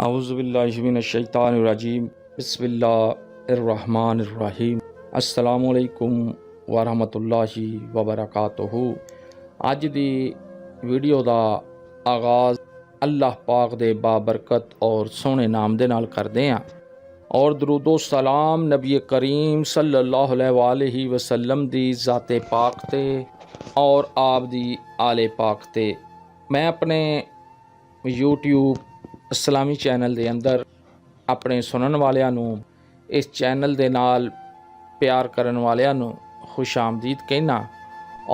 आऊज़ुबिल्लाहिमिनश्शैतानिर्रजीम बिस्मिल्लाहिर्रहमानिर्रहीम अस्सलामुअलैकुम वरहमतुल्लाहि वबरकातुहू। अज दी वीडियो दा आगाज़ अल्लाह पाक दे बाबरकत और सोहने नाम दे नाल करदे हां और दरूदो सलाम नबी करीम सल्लल्लाहु अलैहि वसल्लम दी ज़ाते पाक ते और आप दी आले पाक ते। मैं अपने यूट्यूब इस्लामी चैनल दे अंदर अपने सुनन वालियां नूं इस चैनल दे नाल प्यार करन वालियां नूं खुश आमदीद कहना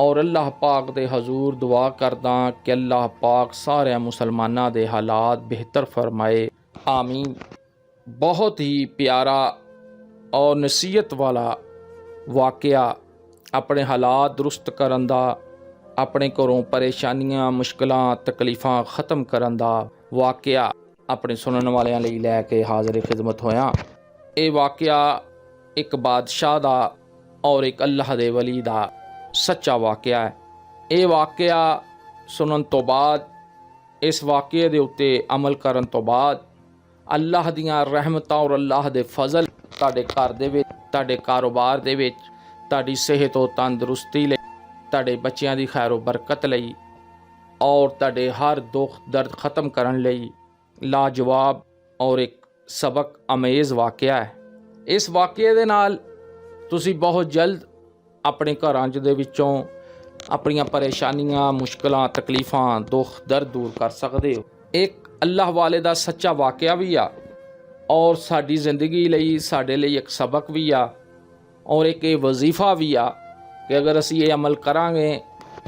और अल्लाह पाक दे हजूर दुआ करदा कि अल्लाह पाक सारे मुसलमानां दे हालात बेहतर फरमाए, आमीन। बहुत ही प्यारा और नसीहत वाला वाक़या अपने हालात दुरुस्त करन दा, अपने घरों परेशानियां मुश्किलां तकलीफ़ां ख़त्म करन दा वाक़या अपने सुनन वालियां लई लैके हाज़िर खिदमत होया। ये वाक़या एक बादशाह दा और एक अल्लाह दे वली दा सच्चा वाक़या है। ये वाक़या सुनन तो बाद, इस वाक़े दे उत्ते अमल करन तो बाद अल्लाह दियां रहमतां और अल्लाह दे फजल तुहाडे घर दे विच, तुहाडे कारोबार दे विच, तुहाडी सेहत और तंदुरुस्ती लई, तुहाडे बच्चियां दी खैर बरकत लई और तुहाडे हर दुख दर्द ख़त्म करन लई लाजवाब और एक सबक अमेज़ वाक़या है। इस वाक़े दे नाल तुसी बहुत जल्द अपने घरां दे विचों अपनियां परेशानियां मुश्किलां तकलीफ़ां दुख दर्द दूर कर सकदे हो। एक अल्लाह वाले दा सच्चा वाक़या भी आ और साडी ज़िंदगी लई साडे लई एक सबक भी आ और एक वजीफ़ा भी आ कि अगर असीं ये अमल करांगे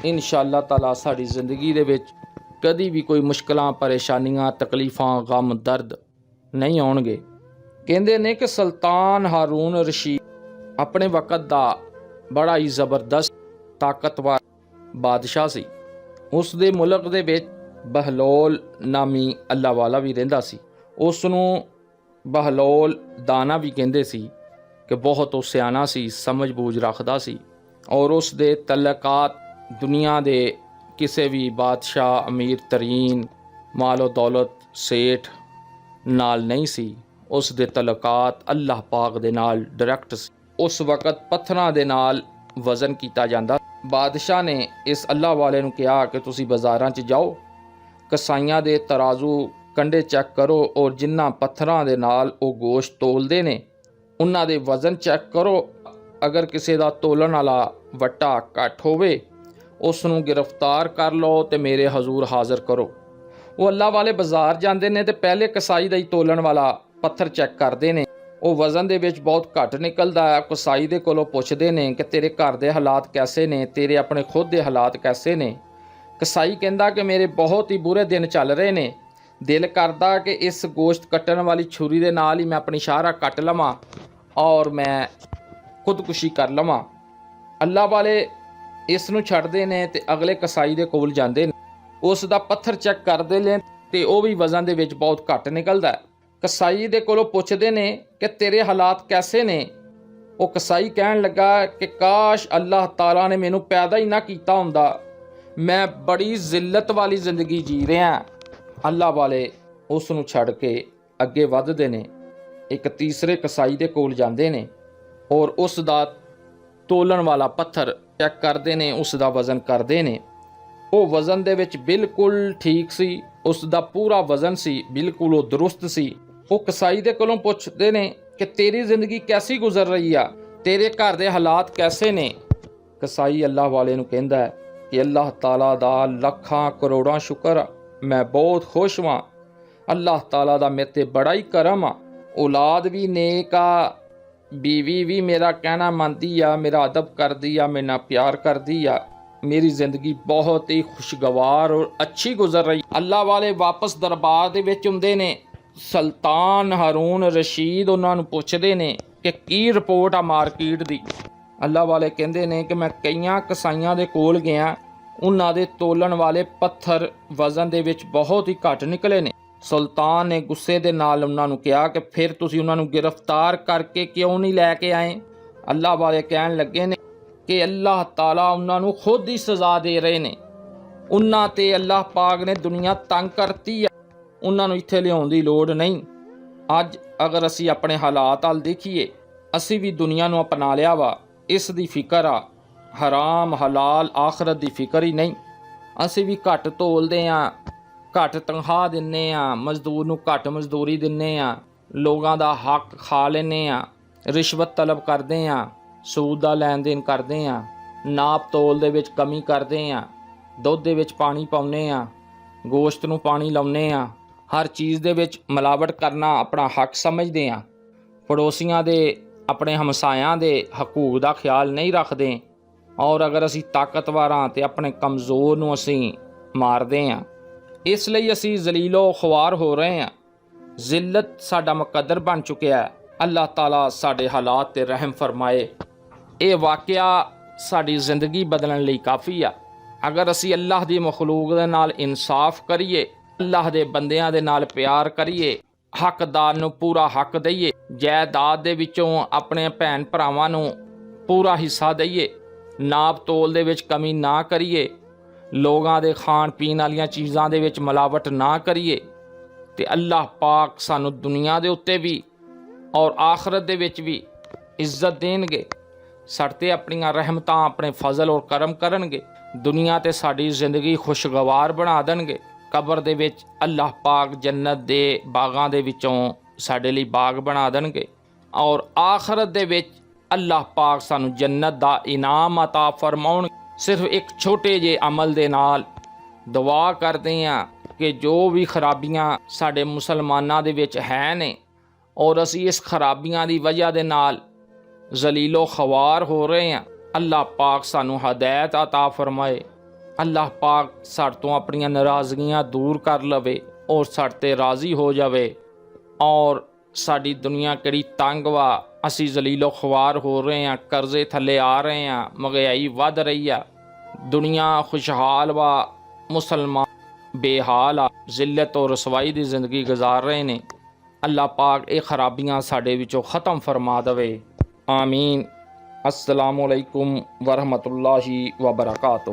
इंशाअल्लाह ताला साडी ज़िंदगी दे विच कदी भी कोई मुश्किलां परेशानियां तकलीफ़ां गम दर्द नहीं आउणगे। कहंदे ने कि सुल्तान हारून रशीद अपने वक़्त दा बड़ा ही ज़बरदस्त ताकतवर बादशाह सी। उस दे मुल्क दे विच बहलोल नामी अल्लाह वाला भी रहिंदा सी। उस नूं बहलोल दाना भी कहंदे सी कि बहुत उह सियाना सी, समझ बूझ रखदा सी और उस दे तल्लकात दुनिया दे किसी भी बादशाह अमीर तरीन मालो दौलत सेठ नाल नहीं सी। उस दे तल्लकात अल्लाह पाक दे नाल डायरैक्ट सी। उस वक़्त पत्थरां दे नाल वज़न कीता जांदा। बादशाह ने इस अल्लाह वाले नूं कहा कि तुसी बाज़ारां च जाओ, कसाइयां दे तराजू कंडे चैक करो और जिन्हां पत्थरां दे नाल ओह गोश्त तोलदे ने उन्हां दे वज़न चैक करो। अगर किसी दा तोलन वाला वट्टा घट होवे उस नूं गिरफ्तार कर लो ते मेरे हजूर हाज़र करो। वो अल्लाह वाले बाज़ार जाते हैं तो पहले कसाई दा ही तोलन वाला पत्थर चैक करते हैं। वो वज़न दे विच बहुत घट निकलता है। कसाई दे कोलों पुछदे ने कि तेरे घर दे हालात कैसे ने, तेरे अपने खुद दे हालात कैसे ने। कसाई कहंदा कि मेरे बहुत ही बुरे दिन चल रहे ने, दिल करदा कि इस गोश्त कट्टण वाली छुरी दे नाल ही मैं अपनी शाहरा कट लवां और मैं खुदकुशी कर लवां। अल्लाह वाले इस नूं छड्डदे ने ते अगले कसाई दे कोल जांदे ने, उस दा पत्थर चैक करदे ने ते ओह भी वज़न दे विच बहुत घट निकलदा है। कसाई दे कोलों पुछदे ने कि तेरे हालात कैसे ने। वो कसाई कहण लगा कि काश अल्लाह ताला ने मैनूं पैदा ही ना कीता हुंदा, मैं बड़ी जिल्लत वाली जिंदगी जी रहा। अल्लाह वाले उस नूं छड्ड के अगे वधदे ने, एक तीसरे कसाई दे कोल जांदे ने और उस दा तोलन वाला पत्थर चैक करते हैं, उस दा वज़न करते हैं। वो वज़न दे विच बिल्कुल ठीक सी, उस दा पूरा वज़न सी, बिल्कुल वो दुरुस्त सी। वो कसाई दे कोलों पुछदे ने कि तेरी ज़िंदगी कैसी गुजर रही आ, तेरे घर दे हालात कैसे ने। कसाई अल्लाह वाले नूं कहंदा है कि अल्लाह ताला दा लखां करोड़ां शुक्र, मैं बहुत खुश वां। अल्लाह ताला दा मेरे ते बड़ा ही करम आ, औलाद भी नेक आ, बीवी भी मेरा कहना मनदी आ, मेरा अदब करदी आ, मेरे नाल प्यार करदी आ। मेरी ज़िंदगी बहुत ही खुशगवार और अच्छी गुजर रही। अल्लाह वाले वापस दरबार दे विच हुंदे ने। सुल्तान हारून रशीद उन्हां नूं पुछदे ने कि की रिपोर्ट आ मार्केट दी। अल्लाह वाले कहंदे ने कि मैं कईयां कसाइयां दे कोल गया, उन्हां दे तोलन वाले पत्थर वज़न दे विच बहुत ही घट निकले ने। सुल्तान ने गुस्से दे नाल उन्हां नूं कहा कि फिर तुसीं उन्हां नूं गिरफ्तार करके क्यों नहीं लैके आए। अल्लाह वाले कहण लगे ने कि अल्लाह ताला उन्हां नूं खुद ही सज़ा दे रहे ने। उन्हां ते अल्लाह पाक ने दुनिया तंग करती है, ਉਹਨਾਂ ਨੂੰ ਇੱਥੇ ਲਿਆਉਣ ਦੀ ਲੋੜ ਨਹੀਂ। ਅੱਜ ਅਗਰ ਅਸੀਂ ਆਪਣੇ ਹਾਲਾਤ ਵੱਲ ਦੇਖੀਏ, ਅਸੀਂ ਵੀ ਦੁਨੀਆ ਨੂੰ ਅਪਣਾ ਲਿਆ ਵਾ, ਇਸ ਦੀ ਫਿਕਰ ਆ, ਹਰਾਮ ਹਲਾਲ ਆਖਰਤ ਦੀ ਫਿਕਰ ਹੀ ਨਹੀਂ। ਅਸੀਂ ਵੀ ਘੱਟ ਤੋਲਦੇ ਹਾਂ, ਘੱਟ ਤਨਖਾਹ ਦਿੰਦੇ ਹਾਂ, ਮਜ਼ਦੂਰ ਨੂੰ ਘੱਟ ਮਜ਼ਦੂਰੀ ਦਿੰਦੇ ਹਾਂ, ਲੋਕਾਂ ਦਾ ਹੱਕ ਖਾ ਲੈਂਦੇ ਹਾਂ, ਰਿਸ਼ਵਤ ਤਲਬ ਕਰਦੇ ਹਾਂ, ਸੂਦ ਦਾ ਲੈਣ ਦੇਣ ਕਰਦੇ ਹਾਂ, ਨਾਪ ਤੋਲ ਦੇ ਵਿੱਚ ਕਮੀ ਕਰਦੇ ਹਾਂ, ਦੁੱਧ ਦੇ ਵਿੱਚ ਪਾਣੀ ਪਾਉਂਦੇ ਹਾਂ, ਗੋਸ਼ਤ ਨੂੰ ਪਾਣੀ ਲਾਉਂਦੇ ਹਾਂ, ਹਰ ਚੀਜ਼ ਦੇ ਵਿੱਚ ਮਿਲਾਵਟ ਕਰਨਾ ਆਪਣਾ ਹੱਕ ਸਮਝਦੇ ਹਾਂ, ਪੜੋਸੀਆਂ ਦੇ ਆਪਣੇ ਹਮਸਾਇਆਂ ਦੇ ਹਕੂਕ ਦਾ ਖਿਆਲ ਨਹੀਂ ਰੱਖਦੇ, ਔਰ ਅਗਰ ਅਸੀਂ ਤਾਕਤਵਰ ਹਾਂ ਤੇ ਆਪਣੇ ਕਮਜ਼ੋਰ ਨੂੰ ਅਸੀਂ ਮਾਰਦੇ ਹਾਂ। ਇਸ ਲਈ ਅਸੀਂ ਜ਼ਲੀਲੋ ਖੁਆਰ ਹੋ ਰਹੇ ਹਾਂ, ਜ਼ਿਲਤ ਸਾਡਾ ਮੁਕੱਦਰ ਬਣ ਚੁੱਕਿਆ ਹੈ। ਅੱਲਾਹ ਤਾਲਾ ਸਾਡੇ ਹਾਲਾਤ ਤੇ ਰਹਿਮ ਫਰਮਾਏ। ਇਹ ਵਾਕਿਆ ਸਾਡੀ ਜ਼ਿੰਦਗੀ ਬਦਲਣ ਲਈ ਕਾਫੀ ਆ। ਅਗਰ ਅਸੀਂ ਅੱਲਾਹ ਦੀ ਮਖਲੂਕ ਦੇ ਨਾਲ ਇਨਸਾਫ ਕਰੀਏ, ਅੱਲਾਹ ਦੇ ਬੰਦਿਆਂ ਦੇ ਨਾਲ ਪਿਆਰ ਕਰੀਏ, ਹੱਕਦਾਰ ਨੂੰ ਪੂਰਾ ਹੱਕ ਦਈਏ, ਜਾਇਦਾਦ ਦੇ ਵਿੱਚੋਂ ਆਪਣੇ ਭੈਣ ਭਰਾਵਾਂ ਨੂੰ ਪੂਰਾ ਹਿੱਸਾ ਦਈਏ, ਨਾਪ ਤੋਲ ਦੇ ਵਿੱਚ ਕਮੀ ਨਾ ਕਰੀਏ, ਲੋਕਾਂ ਦੇ ਖਾਣ ਪੀਣ ਵਾਲੀਆਂ ਚੀਜ਼ਾਂ ਦੇ ਵਿੱਚ ਮਿਲਾਵਟ ਨਾ ਕਰੀਏ, ਤੇ ਅੱਲਾਹ ਪਾਕ ਸਾਨੂੰ ਦੁਨੀਆ ਦੇ ਉੱਤੇ ਵੀ ਔਰ ਆਖਰਤ ਦੇ ਵਿੱਚ ਵੀ ਇੱਜ਼ਤ ਦੇਣਗੇ। ਸਾਡੇ 'ਤੇ ਆਪਣੀਆਂ ਰਹਿਮਤਾਂ, ਆਪਣੇ ਫਜ਼ਲ ਔਰ ਕਰਮ ਕਰਨਗੇ। ਦੁਨੀਆ ਤੇ ਸਾਡੀ ਜ਼ਿੰਦਗੀ ਖੁਸ਼ਗਵਾਰ ਬਣਾ ਦੇਣਗੇ। ਕਬਰ ਦੇ ਵਿੱਚ ਅੱਲਾਹ ਪਾਕ ਜੰਨਤ ਦੇ ਬਾਗਾਂ ਦੇ ਵਿੱਚੋਂ ਸਾਡੇ ਲਈ ਬਾਗ ਬਣਾ ਦੇਣਗੇ, ਔਰ ਆਖਰਤ ਦੇ ਵਿੱਚ ਅੱਲਾਹ ਪਾਕ ਸਾਨੂੰ ਜੰਨਤ ਦਾ ਇਨਾਮ ਅਤਾ ਫਰਮਾਉਣ। ਸਿਰਫ ਇੱਕ ਛੋਟੇ ਜਿਹੇ ਅਮਲ ਦੇ ਨਾਲ ਦੁਆ ਕਰਦੇ ਹਾਂ ਕਿ ਜੋ ਵੀ ਖਰਾਬੀਆਂ ਸਾਡੇ ਮੁਸਲਮਾਨਾਂ ਦੇ ਵਿੱਚ ਹੈ ਨੇ, ਔਰ ਅਸੀਂ ਇਸ ਖਰਾਬੀਆਂ ਦੀ ਵਜ੍ਹਾ ਦੇ ਨਾਲ ਜ਼ਲੀਲੋ ਖਵਾਰ ਹੋ ਰਹੇ ਹਾਂ, ਅੱਲਾਹ ਪਾਕ ਸਾਨੂੰ ਹਦਾਇਤ ਅਤਾ ਫਰਮਾਏ। ਅੱਲਾਹ ਪਾਕ ਸਾਡੇ ਤੋਂ ਆਪਣੀਆਂ ਨਾਰਾਜ਼ਗੀਆਂ ਦੂਰ ਕਰ ਲਵੇ ਔਰ ਸਾਡੇ 'ਤੇ ਰਾਜ਼ੀ ਹੋ ਜਾਵੇ। ਔਰ ਸਾਡੀ ਦੁਨੀਆ ਕਿਹੜੀ ਤੰਗ ਵਾ, ਅਸੀਂ ਜ਼ਲੀਲੋ ਖਵਾਰ ਹੋ ਰਹੇ ਹਾਂ, ਕਰਜ਼ੇ ਥੱਲੇ ਆ ਰਹੇ ਹਾਂ, ਮਹਿੰਗਾਈ ਵੱਧ ਰਹੀ ਆ, ਦੁਨੀਆ ਖੁਸ਼ਹਾਲ ਵਾ, ਮੁਸਲਮਾਨ ਬੇਹਾਲ ਆ, ਜ਼ਿਲਤ ਔਰ ਰਸਵਾਈ ਦੀ ਜ਼ਿੰਦਗੀ ਗੁਜ਼ਾਰ ਰਹੇ ਨੇ। ਅੱਲਾਹ ਪਾਕ ਇਹ ਖਰਾਬੀਆਂ ਸਾਡੇ ਵਿੱਚੋਂ ख़त्म फरमा दवे। आमीन। अस्सलामु अलैकुम वरहमतुल्लाहि वबरकातुहू।